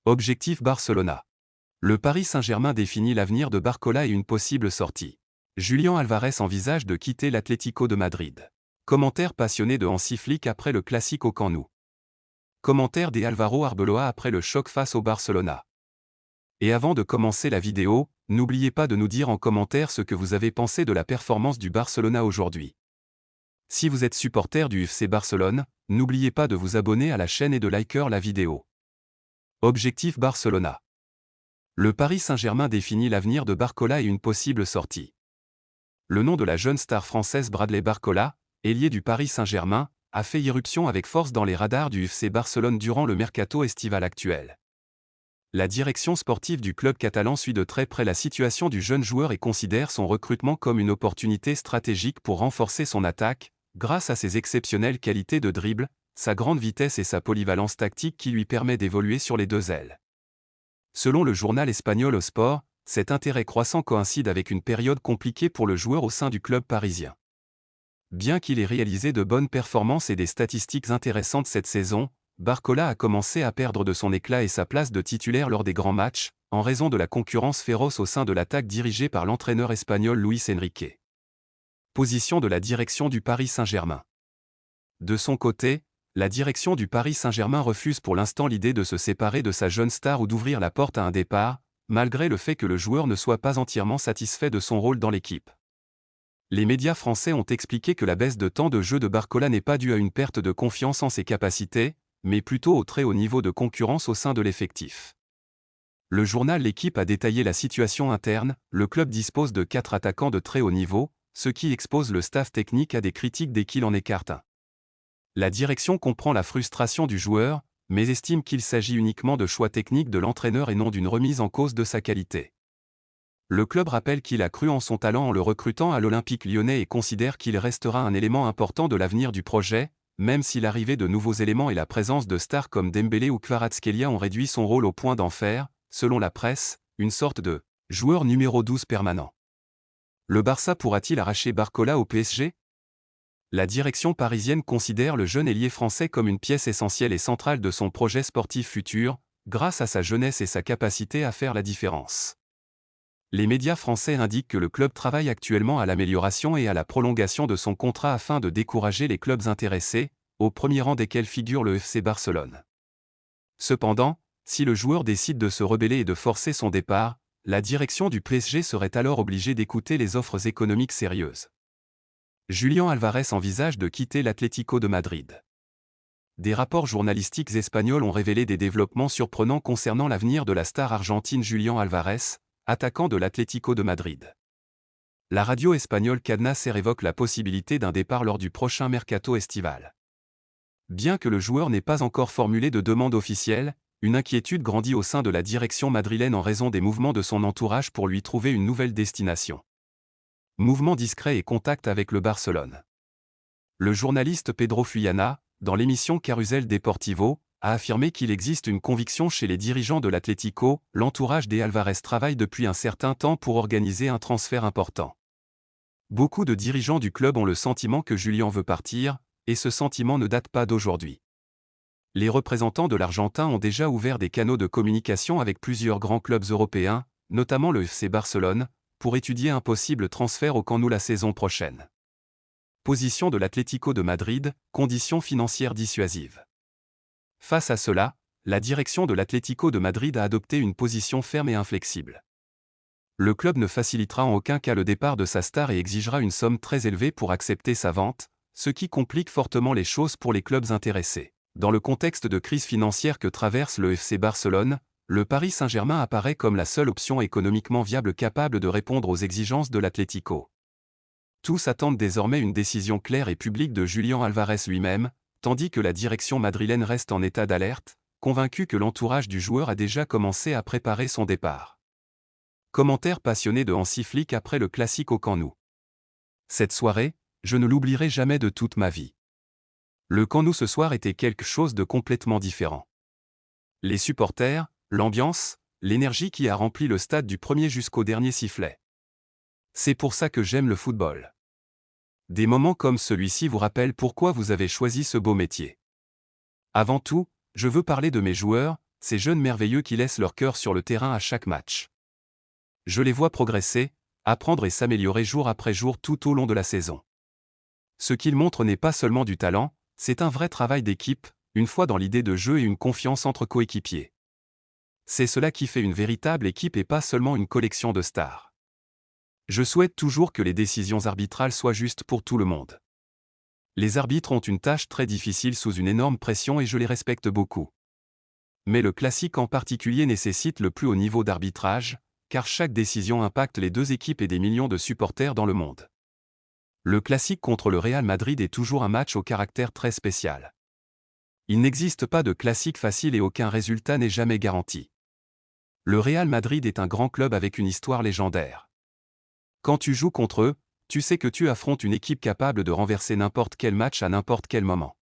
Objectif Barcelona. Le Paris Saint-Germain définit l'avenir de Barcola et une possible sortie. Julián Álvarez envisage de quitter l'Atlético de Madrid. Commentaire passionné de Hansi Flick après le Classico Camp Nou. Commentaire des Álvaro Arbeloa après le choc face au Barcelona. Et avant de commencer la vidéo, n'oubliez pas de nous dire en commentaire ce que vous avez pensé de la performance du Barcelona aujourd'hui. Si vous êtes supporter du FC Barcelone, n'oubliez pas de vous abonner à la chaîne et de liker la vidéo. Objectif Barcelona. Le Paris Saint-Germain définit l'avenir de Barcola et une possible sortie. Le nom de la jeune star française Bradley Barcola, ailier du Paris Saint-Germain, a fait irruption avec force dans les radars du FC Barcelone durant le mercato estival actuel. La direction sportive du club catalan suit de très près la situation du jeune joueur et considère son recrutement comme une opportunité stratégique pour renforcer son attaque, grâce à ses exceptionnelles qualités de dribble, sa grande vitesse et sa polyvalence tactique qui lui permet d'évoluer sur les deux ailes. Selon le journal espagnol O Sport, cet intérêt croissant coïncide avec une période compliquée pour le joueur au sein du club parisien. Bien qu'il ait réalisé de bonnes performances et des statistiques intéressantes cette saison, Barcola a commencé à perdre de son éclat et sa place de titulaire lors des grands matchs, en raison de la concurrence féroce au sein de l'attaque dirigée par l'entraîneur espagnol Luis Enrique. Position de la direction du Paris Saint-Germain. De son côté, la direction du Paris Saint-Germain refuse pour l'instant l'idée de se séparer de sa jeune star ou d'ouvrir la porte à un départ, malgré le fait que le joueur ne soit pas entièrement satisfait de son rôle dans l'équipe. Les médias français ont expliqué que la baisse de temps de jeu de Barcola n'est pas due à une perte de confiance en ses capacités, mais plutôt au très haut niveau de concurrence au sein de l'effectif. Le journal L'Équipe a détaillé la situation interne, le club dispose de 4 attaquants de très haut niveau, ce qui expose le staff technique à des critiques dès qu'il en écarte un. La direction comprend la frustration du joueur, mais estime qu'il s'agit uniquement de choix techniques de l'entraîneur et non d'une remise en cause de sa qualité. Le club rappelle qu'il a cru en son talent en le recrutant à l'Olympique lyonnais et considère qu'il restera un élément important de l'avenir du projet, même si l'arrivée de nouveaux éléments et la présence de stars comme Dembélé ou Kvaratskhelia ont réduit son rôle au point d'en faire, selon la presse, une sorte de « joueur numéro 12 permanent ». Le Barça pourra-t-il arracher Barcola au PSG ? La direction parisienne considère le jeune ailier français comme une pièce essentielle et centrale de son projet sportif futur, grâce à sa jeunesse et sa capacité à faire la différence. Les médias français indiquent que le club travaille actuellement à l'amélioration et à la prolongation de son contrat afin de décourager les clubs intéressés, au premier rang desquels figure le FC Barcelone. Cependant, si le joueur décide de se rebeller et de forcer son départ, la direction du PSG serait alors obligée d'écouter les offres économiques sérieuses. Julián Álvarez envisage de quitter l'Atlético de Madrid. Des rapports journalistiques espagnols ont révélé des développements surprenants concernant l'avenir de la star argentine Julián Álvarez, attaquant de l'Atlético de Madrid. La radio espagnole Cadena SER évoque la possibilité d'un départ lors du prochain mercato estival. Bien que le joueur n'ait pas encore formulé de demande officielle, une inquiétude grandit au sein de la direction madrilène en raison des mouvements de son entourage pour lui trouver une nouvelle destination. Mouvement discret et contact avec le Barcelone. Le journaliste Pedro Fuyana, dans l'émission Carrusel Deportivo, a affirmé qu'il existe une conviction chez les dirigeants de l'Atlético, l'entourage des Álvarez travaille depuis un certain temps pour organiser un transfert important. Beaucoup de dirigeants du club ont le sentiment que Julián veut partir, et ce sentiment ne date pas d'aujourd'hui. Les représentants de l'Argentin ont déjà ouvert des canaux de communication avec plusieurs grands clubs européens, notamment le FC Barcelone, pour étudier un possible transfert au Camp Nou la saison prochaine. Position de l'Atlético de Madrid, conditions financières dissuasives. Face à cela, la direction de l'Atlético de Madrid a adopté une position ferme et inflexible. Le club ne facilitera en aucun cas le départ de sa star et exigera une somme très élevée pour accepter sa vente, ce qui complique fortement les choses pour les clubs intéressés. Dans le contexte de crise financière que traverse le FC Barcelone, le Paris Saint-Germain apparaît comme la seule option économiquement viable capable de répondre aux exigences de l'Atlético. Tous attendent désormais une décision claire et publique de Julián Álvarez lui-même, tandis que la direction madrilène reste en état d'alerte, convaincue que l'entourage du joueur a déjà commencé à préparer son départ. Commentaire passionné de Hansi Flick après le Classico Camp Nou. Cette soirée, je ne l'oublierai jamais de toute ma vie. Le Camp Nou ce soir était quelque chose de complètement différent. Les supporters, l'ambiance, l'énergie qui a rempli le stade du premier jusqu'au dernier sifflet. C'est pour ça que j'aime le football. Des moments comme celui-ci vous rappellent pourquoi vous avez choisi ce beau métier. Avant tout, je veux parler de mes joueurs, ces jeunes merveilleux qui laissent leur cœur sur le terrain à chaque match. Je les vois progresser, apprendre et s'améliorer jour après jour tout au long de la saison. Ce qu'ils montrent n'est pas seulement du talent, c'est un vrai travail d'équipe, une foi dans l'idée de jeu et une confiance entre coéquipiers. C'est cela qui fait une véritable équipe et pas seulement une collection de stars. Je souhaite toujours que les décisions arbitrales soient justes pour tout le monde. Les arbitres ont une tâche très difficile sous une énorme pression et je les respecte beaucoup. Mais le classique en particulier nécessite le plus haut niveau d'arbitrage, car chaque décision impacte les deux équipes et des millions de supporters dans le monde. Le classique contre le Real Madrid est toujours un match au caractère très spécial. Il n'existe pas de classique facile et aucun résultat n'est jamais garanti. Le Real Madrid est un grand club avec une histoire légendaire. Quand tu joues contre eux, tu sais que tu affrontes une équipe capable de renverser n'importe quel match à n'importe quel moment.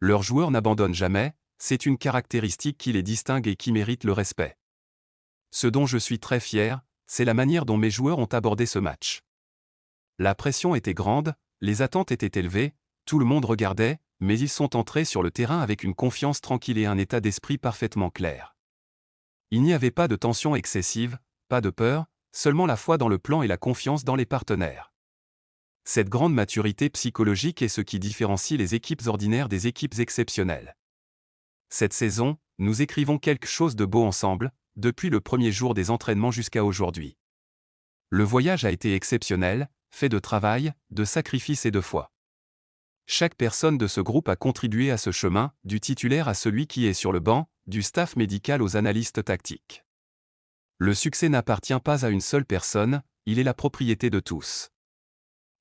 Leurs joueurs n'abandonnent jamais, c'est une caractéristique qui les distingue et qui mérite le respect. Ce dont je suis très fier, c'est la manière dont mes joueurs ont abordé ce match. La pression était grande, les attentes étaient élevées, tout le monde regardait, mais ils sont entrés sur le terrain avec une confiance tranquille et un état d'esprit parfaitement clair. Il n'y avait pas de tension excessive, pas de peur, seulement la foi dans le plan et la confiance dans les partenaires. Cette grande maturité psychologique est ce qui différencie les équipes ordinaires des équipes exceptionnelles. Cette saison, nous écrivons quelque chose de beau ensemble, depuis le premier jour des entraînements jusqu'à aujourd'hui. Le voyage a été exceptionnel, fait de travail, de sacrifice et de foi. Chaque personne de ce groupe a contribué à ce chemin, du titulaire à celui qui est sur le banc, du staff médical aux analystes tactiques. Le succès n'appartient pas à une seule personne, il est la propriété de tous.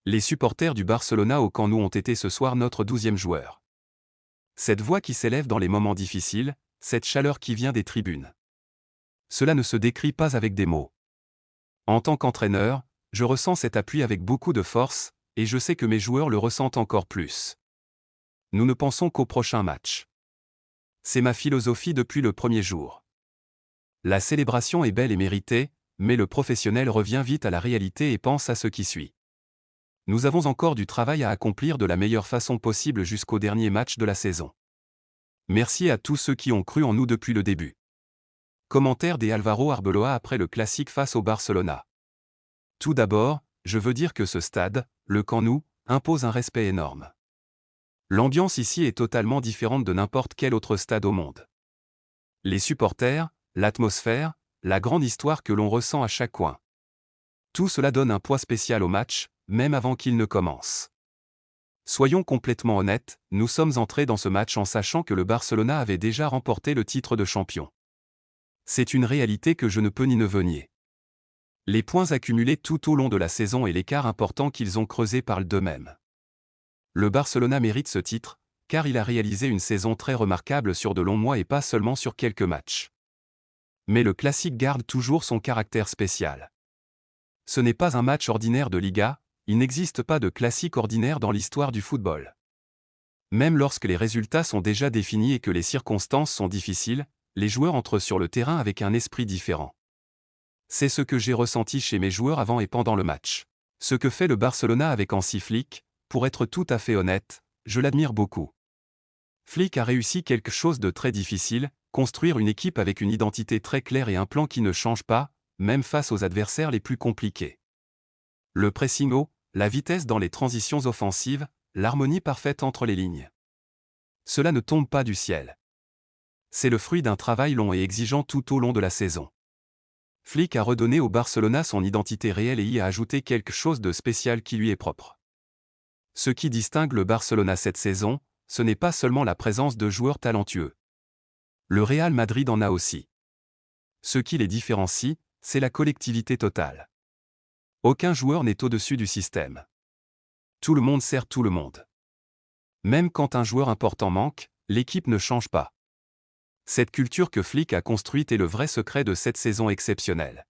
Les supporters du Barcelona au Camp Nou ont été ce soir notre 12e joueur. Cette voix qui s'élève dans les moments difficiles, cette chaleur qui vient des tribunes. Cela ne se décrit pas avec des mots. En tant qu'entraîneur, je ressens cet appui avec beaucoup de force, et je sais que mes joueurs le ressentent encore plus. Nous ne pensons qu'au prochain match. C'est ma philosophie depuis le premier jour. La célébration est belle et méritée, mais le professionnel revient vite à la réalité et pense à ce qui suit. Nous avons encore du travail à accomplir de la meilleure façon possible jusqu'au dernier match de la saison. Merci à tous ceux qui ont cru en nous depuis le début. Commentaire des Álvaro Arbeloa après le classique face au Barcelona. Tout d'abord, je veux dire que ce stade, le Camp Nou, impose un respect énorme. L'ambiance ici est totalement différente de n'importe quel autre stade au monde. Les supporters, l'atmosphère, la grande histoire que l'on ressent à chaque coin. Tout cela donne un poids spécial au match, même avant qu'il ne commence. Soyons complètement honnêtes, nous sommes entrés dans ce match en sachant que le Barcelona avait déjà remporté le titre de champion. C'est une réalité que je ne peux ni ne nier. Les points accumulés tout au long de la saison et l'écart important qu'ils ont creusé parlent d'eux-mêmes. Le Barcelona mérite ce titre, car il a réalisé une saison très remarquable sur de longs mois et pas seulement sur quelques matchs. Mais le classique garde toujours son caractère spécial. Ce n'est pas un match ordinaire de Liga, il n'existe pas de classique ordinaire dans l'histoire du football. Même lorsque les résultats sont déjà définis et que les circonstances sont difficiles, les joueurs entrent sur le terrain avec un esprit différent. C'est ce que j'ai ressenti chez mes joueurs avant et pendant le match. Ce que fait le Barcelona avec Hansi Flick, pour être tout à fait honnête, je l'admire beaucoup. Flick a réussi quelque chose de très difficile, construire une équipe avec une identité très claire et un plan qui ne change pas, même face aux adversaires les plus compliqués. Le pressing haut, la vitesse dans les transitions offensives, l'harmonie parfaite entre les lignes. Cela ne tombe pas du ciel. C'est le fruit d'un travail long et exigeant tout au long de la saison. Flick a redonné au Barcelona son identité réelle et y a ajouté quelque chose de spécial qui lui est propre. Ce qui distingue le Barcelona cette saison, ce n'est pas seulement la présence de joueurs talentueux. Le Real Madrid en a aussi. Ce qui les différencie, c'est la collectivité totale. Aucun joueur n'est au-dessus du système. Tout le monde sert tout le monde. Même quand un joueur important manque, l'équipe ne change pas. Cette culture que Flick a construite est le vrai secret de cette saison exceptionnelle.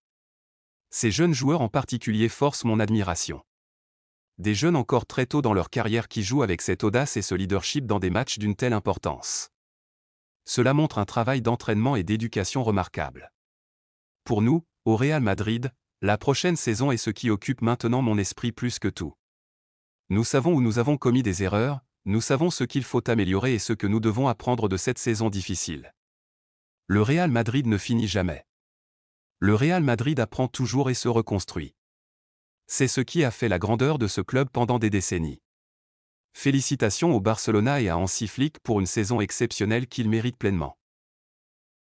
Ces jeunes joueurs en particulier forcent mon admiration. Des jeunes encore très tôt dans leur carrière qui jouent avec cette audace et ce leadership dans des matchs d'une telle importance. Cela montre un travail d'entraînement et d'éducation remarquable. Pour nous, au Real Madrid, la prochaine saison est ce qui occupe maintenant mon esprit plus que tout. Nous savons où nous avons commis des erreurs, nous savons ce qu'il faut améliorer et ce que nous devons apprendre de cette saison difficile. Le Real Madrid ne finit jamais. Le Real Madrid apprend toujours et se reconstruit. C'est ce qui a fait la grandeur de ce club pendant des décennies. Félicitations au Barcelona et à Hansi Flick pour une saison exceptionnelle qu'il mérite pleinement.